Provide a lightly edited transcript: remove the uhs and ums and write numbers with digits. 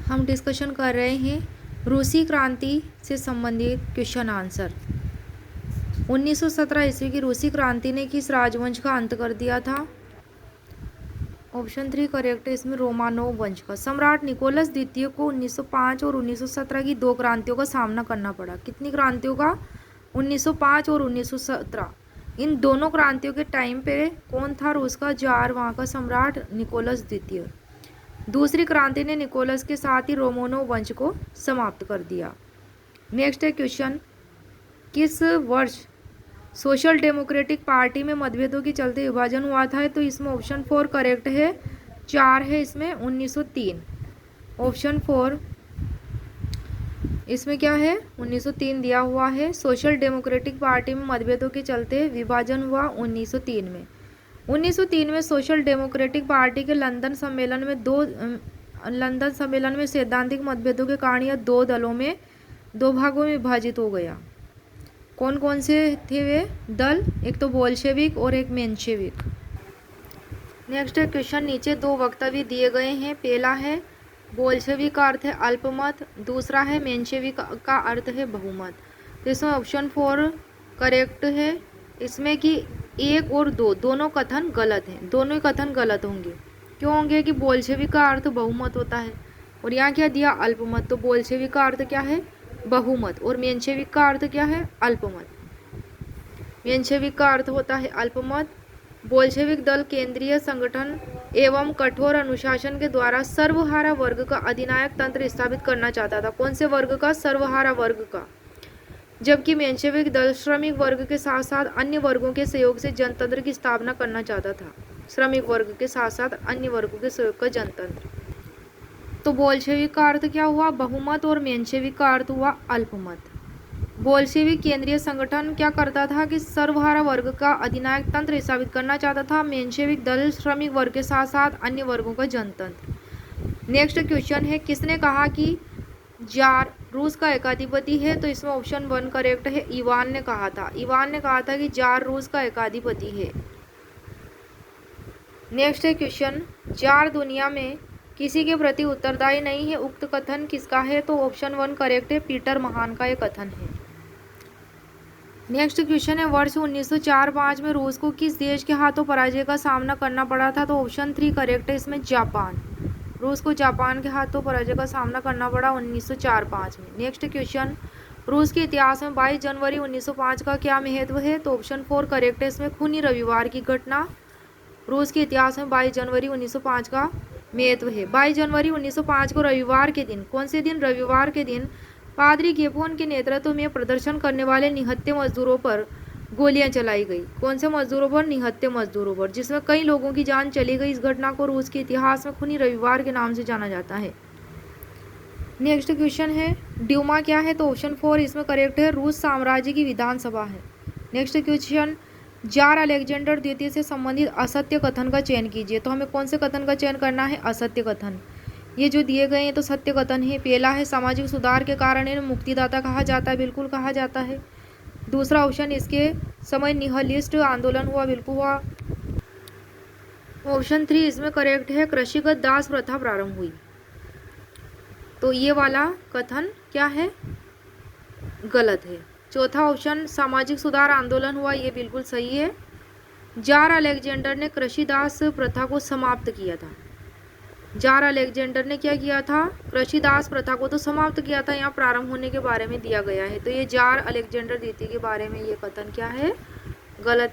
हम डिस्कशन कर रहे हैं रूसी क्रांति से संबंधित क्वेश्चन आंसर। 1917 ईस्वी की रूसी क्रांति ने किस राजवंश का अंत कर दिया था? ऑप्शन 3 करेक्ट है इसमें रोमानोव वंश का। सम्राट निकोलस द्वितीय को 1905 और 1917 की दो क्रांतियों का सामना करना पड़ा। कितनी क्रांतियों का? 1905 और 1917। इन दोनों क्रांतियों के टाइम पे कौन था रूस का जार, वहाँ का सम्राट निकोलस द्वितीय। दूसरी क्रांति ने निकोलस के साथ ही रोमानोव वंश को समाप्त कर दिया। नेक्स्ट है क्वेश्चन, किस वर्ष सोशल डेमोक्रेटिक पार्टी में मतभेदों के चलते विभाजन हुआ था? तो इसमें ऑप्शन 4 करेक्ट है, 4 है इसमें 1903। ऑप्शन 4 इसमें क्या है? 1903 दिया हुआ है। सोशल डेमोक्रेटिक पार्टी में मतभेदों के चलते विभाजन हुआ 1903 में। 1903 में सोशल डेमोक्रेटिक पार्टी के लंदन सम्मेलन में सैद्धांतिक मतभेदों के कारण यह दो भागों में विभाजित हो गया। कौन कौन से थे वे दल? एक तो बोल्शेविक और एक मेंशेविक। नेक्स्ट है क्वेश्चन, नीचे दो वक्तव्य दिए गए हैं। पहला है बोल्शेविक का अर्थ है अल्पमत, दूसरा है मेंशेविक का अर्थ है बहुमत। तो इसमें ऑप्शन 4 करेक्ट है इसमें कि 1 और 2 दोनों कथन गलत हैं। दोनों ही कथन गलत होंगे। क्यों होंगे? कि बोल्शेविक का अर्थ बहुमत होता है और यहाँ क्या दिया? अल्पमत। तो बोल्शेविक का अर्थ क्या है? बहुमत। और मेंशेविक का अर्थ क्या है? अल्पमत। मेंशेविक का अर्थ होता है अल्पमत। बोल्शेविक दल केंद्रीय संगठन एवं कठोर अनुशासन के द्वारा सर्वहारा वर्ग का अधिनायक तंत्र स्थापित करना चाहता था। कौन से वर्ग का? सर्वहारा वर्ग का। जबकि मेंशेविक दल श्रमिक वर्ग के साथ साथ अन्य वर्गों के सहयोग से जनतंत्र की स्थापना करना चाहता था। श्रमिक वर्ग के साथ साथ अन्य वर्गों के सहयोग का जनतंत्र। तो बोल्शेविक का अर्थ क्या हुआ? बहुमत। और मेंशेविक का अर्थ हुआ अल्पमत। बोल्शेविक केंद्रीय संगठन क्या करता था? कि सर्वहारा वर्ग का अधिनायक तंत्र स्थापित करना चाहता था। मेंशेविक दल श्रमिक वर्ग के साथ साथ अन्य वर्गों का जनतंत्र। नेक्स्ट क्वेश्चन है, किसने कहा कि जार रूस का एकाधिपति है? तो इसमें ऑप्शन 1 करेक्ट है, इवान ने कहा था। इवान ने कहा था कि जार रूस का एकाधिपति है। नेक्स्ट है क्वेश्चन, जार दुनिया में किसी के प्रति उत्तरदायी नहीं है, उक्त कथन किसका है? तो ऑप्शन 1 करेक्ट है, पीटर महान का यह कथन है। नेक्स्ट क्वेश्चन है, वर्ष 1904-05 में रूस को किस देश के हाथों पराजय का सामना करना पड़ा था? तो ऑप्शन 3 करेक्ट है इसमें, जापान। रूस को जापान के हाथों पराजय का सामना करना पड़ा 1904-05 में। नेक्स्ट क्वेश्चन, रूस के इतिहास में 22 जनवरी 1905 का क्या महत्व है? तो ऑप्शन 4 करेक्ट है इसमें, खूनी रविवार की घटना रूस के इतिहास में 22 जनवरी 1905 का महत्व है। 22 जनवरी 1905 को रविवार के दिन, कौन से दिन? रविवार के दिन पादरी गेपोन के नेतृत्व में प्रदर्शन करने वाले निहत्थे मजदूरों पर गोलियां चलाई गई। कौन से मजदूरों पर? निहत्थे मजदूरों पर, जिसमें कई लोगों की जान चली गई। इस घटना को रूस के इतिहास में खूनी रविवार के नाम से जाना जाता है। नेक्स्ट क्वेश्चन है, ड्यूमा क्या है? तो ऑप्शन 4 इसमें करेक्ट है, रूस साम्राज्य की विधानसभा है। नेक्स्ट क्वेश्चन, जार अलेक्जेंडर द्वितीय से संबंधित असत्य कथन का चयन कीजिए। तो हमें कौन से कथन का चयन करना है? असत्य कथन। ये जो दिए गए हैं तो सत्य कथन है। पहला है सामाजिक सुधार के कारण इन्हें मुक्तिदाता कहा जाता है, बिल्कुल कहा जाता है। दूसरा ऑप्शन, इसके समय निहलिस्ट आंदोलन हुआ, बिल्कुल हुआ। ऑप्शन 3 इसमें करेक्ट है, कृषिगत दास प्रथा प्रारंभ हुई। तो ये वाला कथन क्या है? गलत है। चौथा ऑप्शन, सामाजिक सुधार आंदोलन हुआ, ये बिल्कुल सही है। जार अलेक्जेंडर ने कृषिदास प्रथा को समाप्त किया था। जार अलेक्जेंडर ने क्या किया था? कृषिदास प्रथा को तो समाप्त किया था। यहाँ प्रारंभ होने के बारे में दिया गया है। तो ये जार अलेक्जेंडर द्वितीय के बारे में ये कथन क्या है? गलत है।